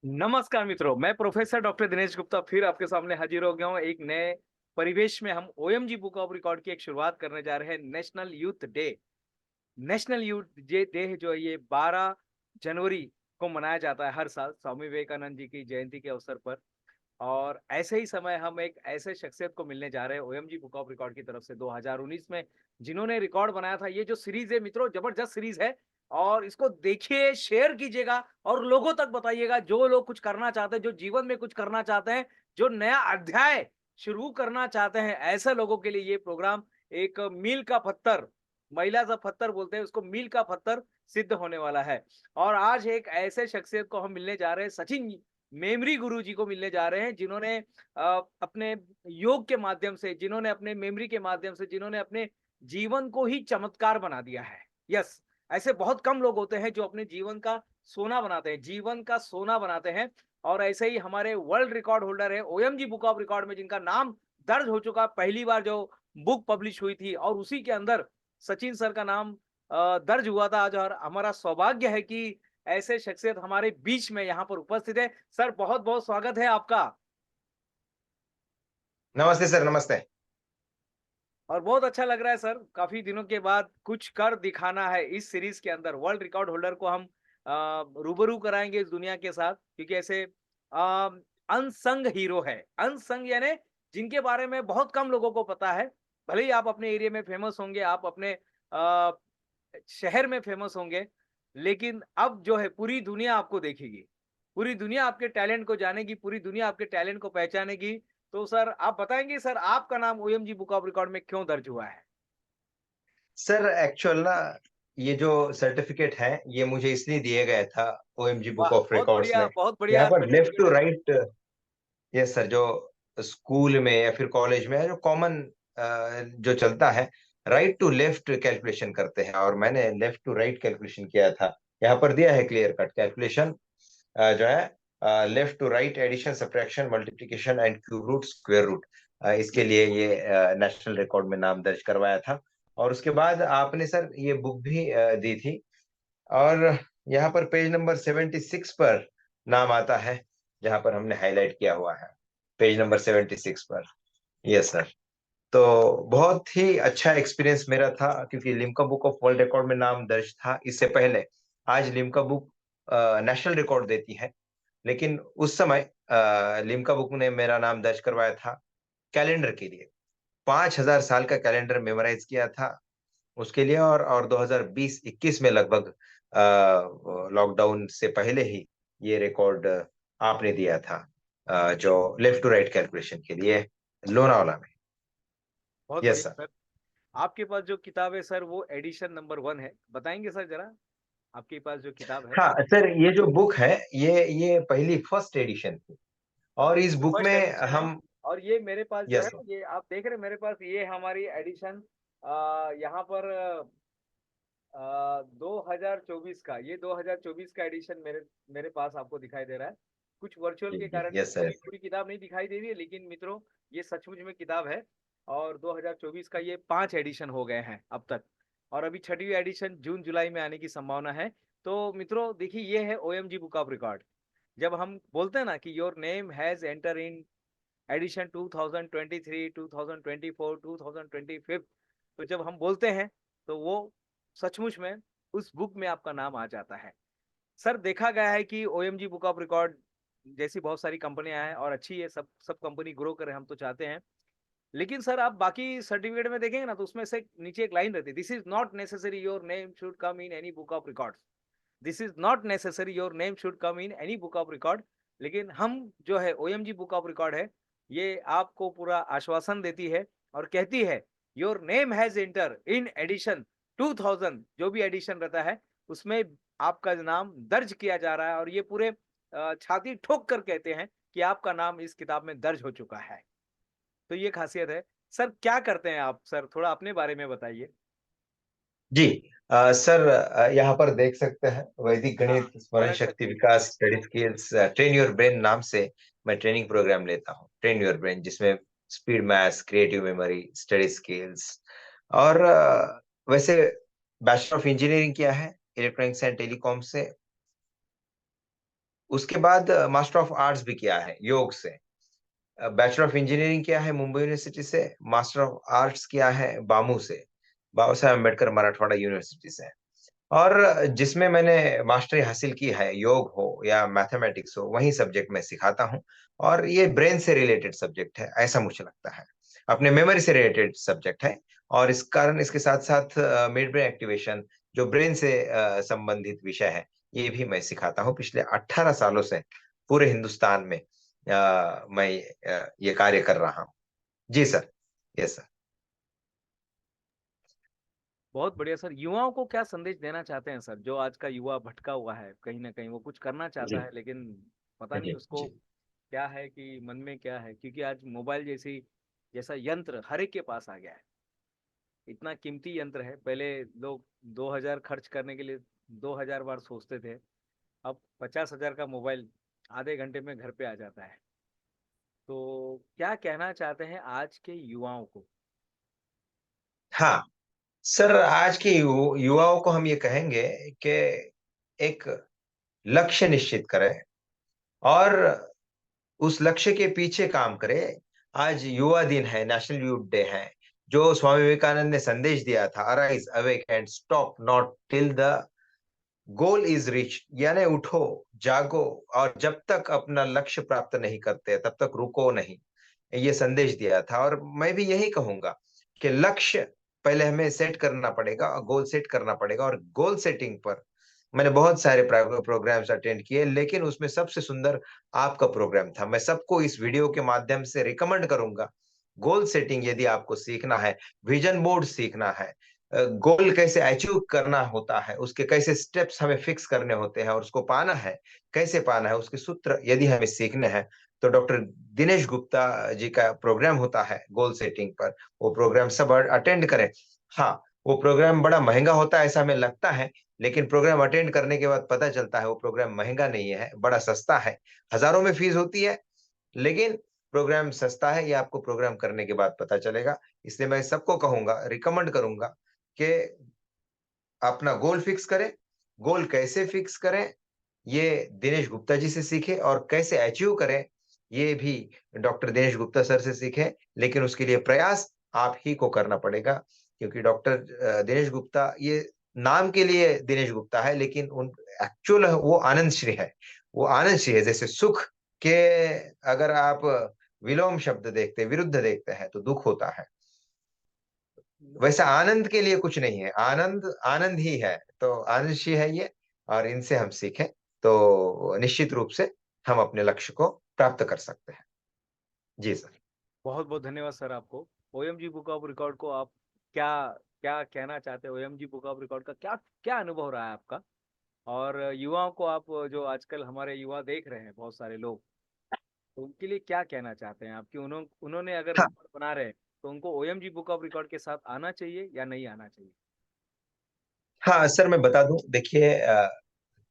नमस्कार मित्रों, मैं प्रोफेसर डॉक्टर दिनेश गुप्ता फिर आपके सामने हाजिर हो गया हूँ। एक नए परिवेश में हम ओएमजी बुक ऑफ रिकॉर्ड की एक शुरुआत करने जा रहे हैं। National youth day. National youth day जो है ये 12 जनवरी को मनाया जाता है हर साल स्वामी विवेकानंद जी की जयंती के अवसर पर। और ऐसे ही समय हम एक ऐसे शख्सियत को मिलने जा रहे हैं ओएमजी बुक ऑफ रिकॉर्ड की तरफ से 2019 में, जिन्होंने रिकॉर्ड बनाया था। ये जो सीरीज है मित्रों, जबरदस्त सीरीज है। और इसको देखिए, शेयर कीजिएगा और लोगों तक बताइएगा। जो लोग कुछ करना चाहते हैं, जो जीवन में कुछ करना चाहते हैं, जो नया अध्याय शुरू करना चाहते हैं, ऐसे लोगों के लिए ये प्रोग्राम एक मील का पत्थर, महिला सा पत्थर बोलते हैं उसको, मील का पत्थर सिद्ध होने वाला है। और आज एक ऐसे शख्सियत को हम मिलने जा रहे हैं, सचिन मेमरी गुरु जी को मिलने जा रहे हैं, जिन्होंने अपने योग के माध्यम से, जिन्होंने अपने मेमोरी के माध्यम से, जिन्होंने अपने जीवन को ही चमत्कार बना दिया है। यस, ऐसे बहुत कम लोग होते हैं जो अपने जीवन का सोना बनाते हैं, जीवन का सोना बनाते हैं। और ऐसे ही हमारे वर्ल्ड रिकॉर्ड होल्डर है ओएमजी बुक ऑफ रिकॉर्ड में, जिनका नाम दर्ज हो चुका, पहली बार जो बुक पब्लिश हुई थी और उसी के अंदर सचिन सर का नाम दर्ज हुआ था आज। और हमारा सौभाग्य है कि ऐसे शख्सियत हमारे बीच में यहाँ पर उपस्थित है। सर, बहुत-बहुत स्वागत है आपका। नमस्ते सर, नमस्ते। और बहुत अच्छा लग रहा है सर, काफ़ी दिनों के बाद कुछ कर दिखाना है इस सीरीज़ के अंदर। वर्ल्ड रिकॉर्ड होल्डर को हम रूबरू कराएँगे इस दुनिया के साथ, क्योंकि ऐसे अनसंग हीरो है। अनसंग यानी जिनके बारे में बहुत कम लोगों को पता है। भले ही आप अपने एरिया में फेमस होंगे, आप अपने अ, शहर में फेमस होंगे, लेकिन अब जो है पूरी दुनिया आपको देखेगी। पूरी दुनिया आपके टैलेंट को जानेगी, पूरी दुनिया आपके टैलेंट को पहचानेगी। तो सर, आप बताएँगे सर, आपका नाम ओएमजी बुक ऑफ रिकॉर्ड में क्यों दर्ज हुआ है? सर एक्चुअल ना ये जो सर्टिफ़िकेट है, ये मुझे इसलिए दिया गया था ओएमजी बुक वाह! ऑफ रिकॉर्ड्स में। बहुत यहाँ बढ़िया पर लेफ्ट सर्टिफ़िकेट टू है सर। राइट यस सर, जो स्कूल में या फिर कॉलेज में जो कॉमन जो चलता है, राइट टू लेफ्ट कैलकुलेशन करते हैं और मैंने लेफ्ट टू राइट कैलकुलेशन किया था। यहाँ पर दिया है क्लियर कट कैलकुलेशन जो है left to right addition, subtraction, multiplication and cube root, square root. इसके लिए ये नेशनल रिकॉर्ड में नाम दर्ज करवाया था। और उसके बाद आपने सर ये बुक भी दी थी और यहाँ पर पेज नंबर 76 पर नाम आता है, जहाँ पर हमने हाइलाइट किया हुआ है, पेज नंबर 76 पर। Yes sir. तो बहुत ही अच्छा एक्सपीरियंस मेरा था क्योंकि Limca book of world record में नाम दर्ज था इससे पहले। आज लिम्का बुक नेशनल रिकॉर्ड देती है, लेकिन उस समय लिम्का बुक ने मेरा नाम दर्ज करवाया था कैलेंडर के लिए। 5000 साल का कैलेंडर मेमोराइज किया था उसके लिए। और 2020-21 में लगभग लॉकडाउन से पहले ही ये रिकॉर्ड आपने दिया था, जो लेफ्ट टू राइट कैलकुलेशन के लिए लोनावाला में। बहुत यस बढ़िया सर। सर। आपके पास जो किताब है सर, वो एडिशन नंबर 1 है। बताएँगे सर ज़रा, आपके पास जो किताब है? हाँ सर, ये जो बुक है ये पहली फर्स्ट एडिशन थी और इस ये बुक फर्स्ट में एडिशन है। हम और ये मेरे पास जो है, यस ये आप देख रहे हैं मेरे पास, ये हमारी एडिशन यहाँ पर 2024 का, ये 2024 का एडिशन मेरे मेरे पास आपको दिखाई दे रहा है। कुछ वर्चुअल जी के जी कारण यस सर। पूरी पूरी किताब नहीं दिखाई दे रही है, लेकिन मित्रों, ये सचमुच में किताब है। और 2024 का ये 5 एडिशन हो गए हैं अब तक। और अभी छठवीं एडिशन जून-जुलाई में आने की संभावना है। तो मित्रों देखिए, ये है ओएमजी बुक ऑफ रिकॉर्ड। जब हम बोलते हैं ना कि your name has enter in edition 2023, 2024, 2025, तो जब हम बोलते हैं, तो वो सचमुच में उस बुक में आपका नाम आ जाता है। सर, देखा गया है कि ओएमजी बुक ऑफ रिकॉर्ड जैसी बहुत सारी कंपनियाँ हैं और अच्छी है, सब सब कंपनी ग्रो करे, हम तो चाहते हैं। लेकिन सर, आप बाकी सर्टिफ़िकेट में देखेंगे ना, तो उसमें से नीचे एक लाइन रहती है, this is not necessary your name should come in any book of records. This is not necessary your name should come in any book of record. लेकिन हम जो है ओएमजी बुक ऑफ रिकॉर्ड है, ये आपको पूरा आश्वासन देती है और कहती है, your name has enter in edition 2000, जो भी एडिशन रहता है, उसमें आपका नाम दर्ज किया जा रहा है। और ये पूरे छाती ठोक कर कहते हैं कि आपका नाम इस किताब में दर्ज हो चुका है। तो ये खासियत है। सर, क्या करते हैं आप? सर, थोड़ा अपने बारे में बताइए। जी। सर यहाँ पर देख सकते हैं वैदिक हाँ, गणित, स्मरण स्मरण शक्ति शक्ति। विकास, study skills, train your brain नाम से मैं ट्रेनिंग प्रोग्राम लेता हूँ। ट्रेन योर ब्रेन जिसमें speed maths, creative memory, study skills और वैसे बैचलर ऑफ इंजीनियरिंग किया है इलेक्ट्रॉनिक्स एंड टेलीकॉम से। उसके बाद मास्टर ऑफ आर्ट्स भी किया है योग से। बैचलर ऑफ इंजीनियरिंग किया है मुंबई यूनिवर्सिटी से। मास्टर ऑफ आर्ट्स किया है बामू से, बाबा साहेब अम्बेडकर मराठवाड़ा यूनिवर्सिटी से। और जिसमें मैंने मास्टरी हासिल की है, योग हो या मैथमेटिक्स हो, वही सब्जेक्ट मैं सिखाता हूँ। और ये ब्रेन से रिलेटेड सब्जेक्ट है, ऐसा मुझे लगता है, अपने मेमोरी से रिलेटेड सब्जेक्ट है। और इस कारण इसके साथ साथ मिड ब्रेन एक्टिवेशन, जो ब्रेन से संबंधित विषय है, ये भी मैं सिखाता हूँ पिछले 18 सालों से। पूरे हिंदुस्तान में मैं ये कार्य कर रहा हूँ। जी सर। Yes sir. बहुत बढ़िया सर। युवाओं को क्या संदेश देना चाहते हैं सर, जो आज का युवा भटका हुआ है कहीं ना कहीं, वो कुछ करना चाहता जी है लेकिन पता नहीं जी उसको जी। क्या है कि मन में क्या है, क्योंकि आज मोबाइल जैसा यंत्र हर एक के पास आ गया है। इतना कीमती यंत्र है। पहले लोग 2,000 खर्च करने के लिए 2,000 बार सोचते थे। अब 50,000 का मोबाइल आधे घंटे में घर पे आ जाता है। तो क्या कहना चाहते हैं आज के युवाओं को? हाँ सर, आज के युवाओं को हम ये कहेंगे कि एक लक्ष्य निश्चित करें और उस लक्ष्य के पीछे काम करें। आज युवा दिन है, नेशनल यूथ डे है। जो स्वामी विवेकानंद ने संदेश दिया था, arise awake and stop not till the goal is rich, यानी उठो, जागो, और जब तक अपना लक्ष्य प्राप्त नहीं करते तब तक रुको नहीं, ये संदेश दिया था। और मैं भी यही कहूंगा कि लक्ष्य पहले हमें सेट करना पड़ेगा, गोल सेट करना पड़ेगा। और गोल सेटिंग पर मैंने बहुत सारे प्रोग्राम्स अटेंड किए, लेकिन उसमें सबसे सुंदर आपका प्रोग्राम था। मैं सबको इस वीडियो के माध्यम से रिकमेंड करूंगा, गोल सेटिंग यदि आपको सीखना है, विजन बोर्ड सीखना है, गोल कैसे अचीव करना होता है, उसके कैसे स्टेप्स हमें फिक्स करने होते हैं और उसको पाना है, कैसे पाना है, उसके सूत्र यदि हमें सीखने हैं, तो डॉक्टर दिनेश गुप्ता जी का प्रोग्राम होता है गोल सेटिंग पर। वो प्रोग्राम सब अटेंड करें। हाँ, वो प्रोग्राम बड़ा महंगा होता है ऐसा हमें लगता है, लेकिन प्रोग्राम अटेंड करने के बाद पता चलता है वो प्रोग्राम महंगा नहीं है, बड़ा सस्ता है। हजारों में फीस होती है, लेकिन प्रोग्राम सस्ता है, ये आपको प्रोग्राम करने के बाद पता चलेगा। इसलिए मैं सबको कहूंगा, रिकमेंड करूंगा कि अपना गोल फिक्स करें। गोल कैसे फिक्स करें, ये दिनेश गुप्ता जी से सीखे, और कैसे अचीव करें, ये भी डॉक्टर दिनेश गुप्ता सर से सीखे। लेकिन उसके लिए प्रयास आप ही को करना पड़ेगा, क्योंकि डॉक्टर दिनेश गुप्ता ये नाम के लिए दिनेश गुप्ता है, लेकिन उन एक्चुअल वो आनंद श्री है। वो आनंद श्री है। जैसे सुख के अगर आप विलोम शब्द देखते, विरुद्ध देखते हैं, तो दुख होता है। वैसे आनंद के लिए कुछ नहीं है, आनंद आनंद ही है। तो आनंद श्री है ये, और इनसे हम सीखें तो निश्चित रूप से हम अपने लक्ष्य को प्राप्त कर सकते हैं। जी सर। बहुत बहुत धन्यवाद सर आपको। ओएमजी बुक ऑफ रिकॉर्ड को आप क्या क्या कहना चाहते हैं? ओएमजी बुक ऑफ रिकॉर्ड का क्या क्या अनुभव रहा है आपका? और युवाओं को आप, जो आजकल हमारे युवा देख रहे हैं बहुत सारे लोग, तो उनके लिए क्या कहना चाहते हैं आप कि उन्होंने अगर हाँ रिकॉर्ड बना रहे हैं तो उनको ओएमजी बुक ऑफ रिकॉर्ड के साथ आना चाहिए या नहीं आना चाहिए? हाँ सर, मैं बता दूं, देखिए,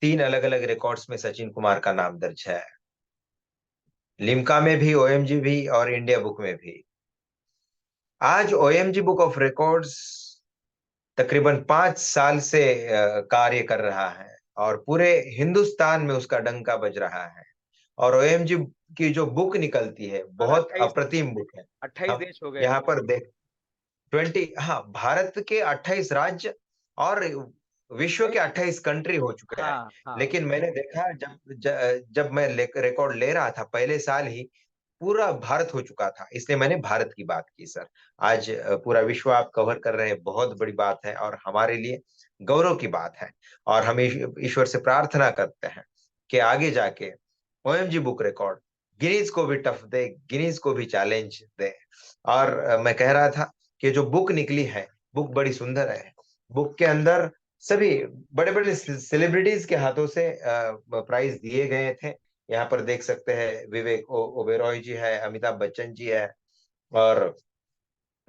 3 अलग अलग रिकॉर्ड्स में सचिन कुमार का नाम दर्ज है। लिम्का में भी, ओएमजी भी, और इंडिया बुक में भी। आज ओएमजी बुक ऑफ रिकॉर्ड्स तकरीबन 5 साल से कार्य कर रहा है, और पूरे हिंदुस्तान में उसका डंका बज रहा है। और ओएमजी की जो बुक निकलती है, और बहुत 28 अप्रतिम बुक है। 28 अब देश हो गए यहाँ सर। पर देख, 20, हाँ, भारत के 28 राज्य और विश्व नहीं, के 28 कंट्री हो चुके हैं। हाँ हाँ। लेकिन मैंने देखा, जब मैं रिकॉर्ड ले रहा था पहले साल ही, पूरा भारत हो चुका था। इसलिए मैंने भारत की बात की सर। आज पूरा विश्व आप कवर कर रहे हैं, बहुत बड़ी बात है और हमारे लिए गौरव की बात है। और हम ईश्वर से प्रार्थना करते हैं कि आगे जाके ओएमजी बुक रिकॉर्ड गिनीज को भी टफ दे, गिनीज को भी चैलेंज दे। और मैं कह रहा था कि जो बुक निकली है, बुक बड़ी सुंदर है। बुक के अंदर सभी बड़े बड़े सेलिब्रिटीज के हाथों से प्राइज दिए गए थे। यहाँ पर देख सकते हैं, विवेक ओबेरॉय जी है, अमिताभ बच्चन जी है, और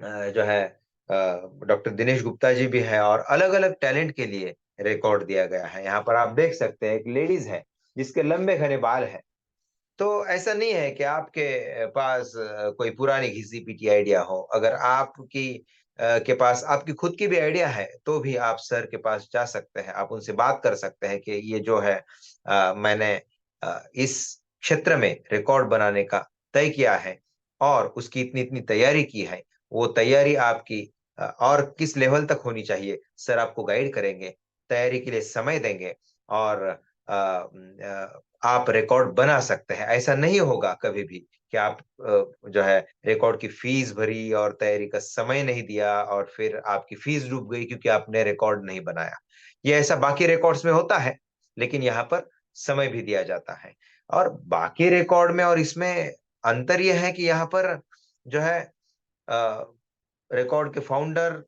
जो है डॉक्टर दिनेश गुप्ता जी भी है, और अलग अलग टैलेंट के लिए रिकॉर्ड दिया गया है। यहाँ पर आप देख सकते हैं, एक लेडीज है जिसके लंबे घने बाल हैं। तो ऐसा नहीं है कि आपके पास कोई पुरानी घिसी पीटी आइडिया हो। अगर आपकी के पास आपकी खुद की भी आइडिया है, तो भी आप सर के पास जा सकते हैं, आप उनसे बात कर सकते हैं कि ये जो है मैंने इस क्षेत्र में रिकॉर्ड बनाने का तय किया है और उसकी इतनी इतनी तैयारी की है, वो तैयारी आपकी और किस लेवल तक होनी चाहिए, सर आपको गाइड करेंगे, तैयारी के लिए समय देंगे और आप रिकॉर्ड बना सकते हैं। ऐसा नहीं होगा कभी भी कि आप जो है रिकॉर्ड की फीस भरी और तैयारी का समय नहीं दिया और फिर आपकी फीस डूब गई क्योंकि आपने रिकॉर्ड नहीं बनाया। ये ऐसा बाकी रिकॉर्ड्स में होता है, लेकिन यहाँ पर समय भी दिया जाता है। और बाकी रिकॉर्ड में और इसमें अंतर यह है कि यहाँ पर जो है रिकॉर्ड के फाउंडर,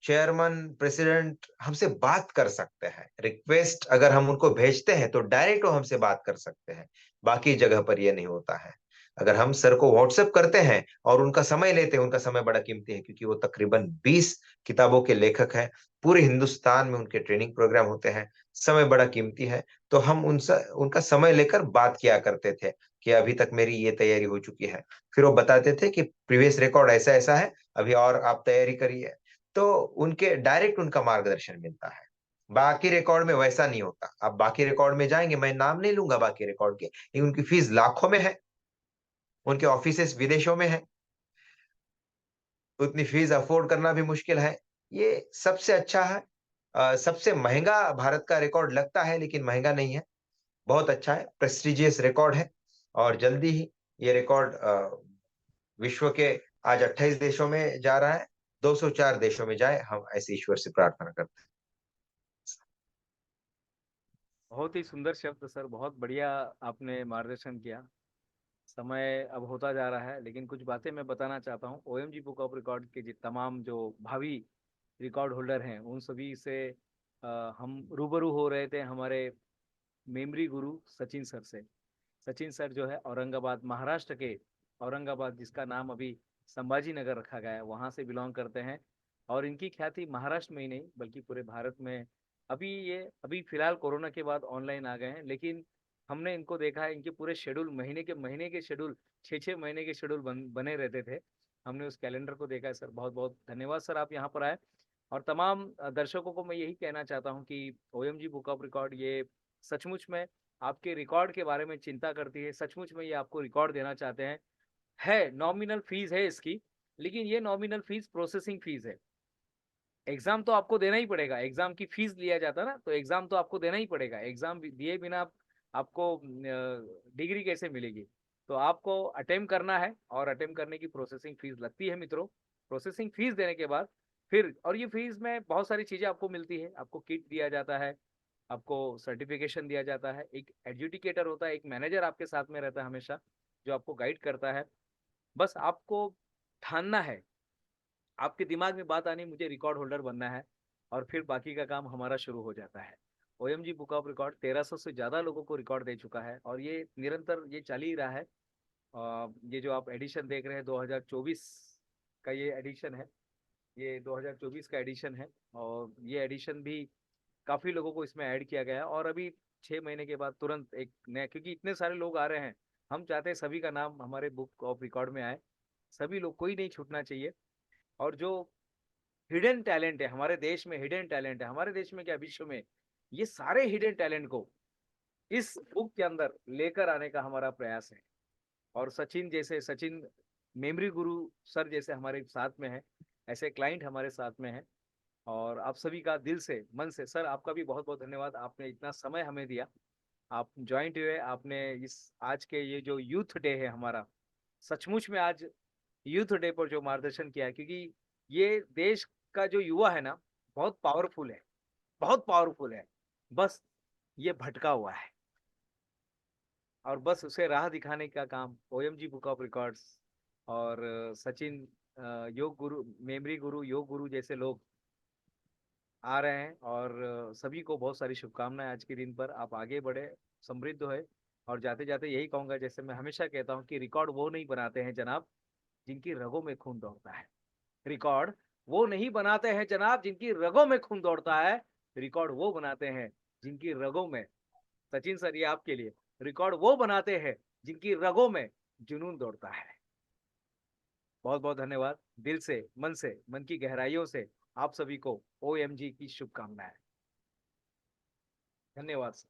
चेयरमैन, प्रेसिडेंट हमसे बात कर सकते हैं। रिक्वेस्ट अगर हम उनको भेजते हैं तो डायरेक्ट वो हमसे बात कर सकते हैं। बाकी जगह पर ये नहीं होता है। अगर हम सर को व्हाट्सएप करते हैं और उनका समय लेते हैं, उनका समय बड़ा कीमती है क्योंकि वो तकरीबन 20 किताबों के लेखक हैं। पूरे हिंदुस्तान में उनके ट्रेनिंग प्रोग्राम होते हैं। समय बड़ा कीमती है। तो हम उनसे उनका समय लेकर बात किया करते थे कि अभी तक मेरी ये तैयारी हो चुकी है। फिर वो बताते थे कि प्रीवियस रिकॉर्ड ऐसा-ऐसा है, अभी और आप तैयारी करिए। तो उनके डायरेक्ट उनका मार्गदर्शन मिलता है। बाकी रिकॉर्ड में वैसा नहीं होता। आप बाकी रिकॉर्ड में जाएँगे, मैं नाम नहीं लूँगा बाकी रिकॉर्ड के, लेकिन उनकी फीस लाखों में है, उनके ऑफिसेज़ विदेशों में हैं, उतनी फीस अफ़ोर्ड करना भी मुश्किल है। ये सबसे अच्छा है। सबसे महँगा भारत का रिकॉर्ड लगता है, लेकिन महँगा नहीं है, बहुत अच्छा है, प्रेस्टिजियस रिकॉर्ड है और जल्दी ही ये रिकॉर्ड विश्व के आज 28 देशों में जा रहा है, 204 देशों में जाए, हम ऐसे ईश्वर से प्रार्थना करते हैं। बहुत ही सुंदर शब्द सर, बहुत बढ़िया आपने मार्गदर्शन किया। समय अब होता जा रहा है, लेकिन कुछ बातें मैं बताना चाहता हूँ। ओएमजी बुक ऑफ रिकॉर्ड के तमाम जो भावी रिकॉर्ड होल्डर हैं, उन सभी से हम रूबरू हो रहे थे हमारे मेमरी गुरु सचिन सर से। सचिन सर जो है औरंगाबाद, महाराष्ट्र के औरंगाबाद, जिसका नाम अभी संभाजी नगर रखा गया है, वहाँ से बिलोंग करते हैं। और इनकी ख्याति महाराष्ट्र में ही नहीं बल्कि पूरे भारत में। अभी फिलहाल कोरोना के बाद ऑनलाइन आ गए हैं, लेकिन हमने इनको देखा है, इनके पूरे शेड्यूल, महीने के शेड्यूल, 6-6 महीने के शेड्यूल बने रहते थे। हमने उस कैलेंडर को देखा है सर। बहुत बहुत धन्यवाद सर, आप यहाँ पर आए। और तमाम दर्शकों को मैं यही कहना चाहता हूँ कि ओएमजी बुक ऑफ रिकॉर्ड ये सचमुच में आपके रिकॉर्ड के बारे में चिंता करती है। सचमुच में ये आपको रिकॉर्ड देना चाहते हैं। है नॉमिनल फीस है इसकी, लेकिन ये नॉमिनल फीस प्रोसेसिंग फीस है। एग्जाम तो आपको देना ही पड़ेगा। एग्जाम की फीस लिया जाता ना, तो एग्जाम तो आपको देना ही पड़ेगा। एग्जाम दिए बिना आपको डिग्री कैसे मिलेगी? तो आपको अटेम्प्ट करना है, और अटेम्प्ट करने की प्रोसेसिंग फीस लगती है मित्रों। प्रोसेसिंग फीस देने के बाद फिर, और ये फीस में बहुत सारी चीजें आपको मिलती है। आपको किट दिया जाता है, आपको सर्टिफिकेशन दिया जाता है, एक एडजुडिकेटर होता है, एक मैनेजर आपके साथ में रहता है हमेशा, जो आपको गाइड करता है। बस आपको ठानना है, आपके दिमाग में बात आनी, मुझे रिकॉर्ड होल्डर बनना है, और फिर बाकी का काम हमारा शुरू हो जाता है। ओएमजी बुक ऑफ रिकॉर्ड 1300 से ज्यादा लोगों को रिकॉर्ड दे चुका है, और ये निरंतर ये चल ही रहा है। ये जो आप एडिशन देख रहे हैं 2024 का, ये एडिशन है, ये 2024 का एडिशन है। और ये एडिशन भी काफी लोगों को इसमें ऐड किया गया है। और अभी 6 महीने के बाद तुरंत एक नया, क्योंकि इतने सारे लोग आ रहे हैं, हम चाहते हैं सभी का नाम हमारे बुक ऑफ रिकॉर्ड में आए। सभी लोग, कोई नहीं छूटना चाहिए। और जो हिडन टैलेंट है हमारे देश में, हिडन टैलेंट है हमारे देश में, क्या विश्व में, ये सारे हिडन टैलेंट को इस बुक के अंदर लेकर आने का हमारा प्रयास है। और सचिन मेमरी गुरु सर जैसे हमारे साथ में है, ऐसे क्लाइंट हमारे साथ में है। और आप सभी का दिल से, मन से सर, आपका भी बहुत बहुत धन्यवाद। आपने इतना समय हमें दिया, आप ज्वाइंट हुए, आपने इस आज के ये जो यूथ डे है हमारा, सचमुच में आज यूथ डे पर जो मार्गदर्शन किया है, क्योंकि ये देश का जो युवा है ना, बहुत पावरफुल है, बहुत पावरफुल है। बस ये भटका हुआ है, और बस उसे राह दिखाने का काम ओएमजी बुक ऑफ रिकॉर्ड्स और सचिन, योग गुरु, मेमरी गुरु, योग गुरु जैसे लोग आ रहे हैं। और सभी को बहुत सारी शुभकामनाएं आज के दिन पर। आप आगे बढ़े, समृद्ध है। और जाते जाते यही कहूंगा, जैसे मैं हमेशा कहता हूँ कि रिकॉर्ड वो नहीं बनाते हैं जनाब जिनकी रगों में खून दौड़ता है। रिकॉर्ड वो नहीं बनाते हैं जनाब जिनकी रगों में खून दौड़ता है। रिकॉर्ड वो बनाते हैं जिनकी रगों में, सचिन सर ये आपके लिए, रिकॉर्ड वो बनाते हैं जिनकी रगों में जुनून दौड़ता है। बहुत बहुत धन्यवाद, दिल से, मन की गहराइयों से आप सभी को ओएमजी की शुभकामनाएं। धन्यवाद सर।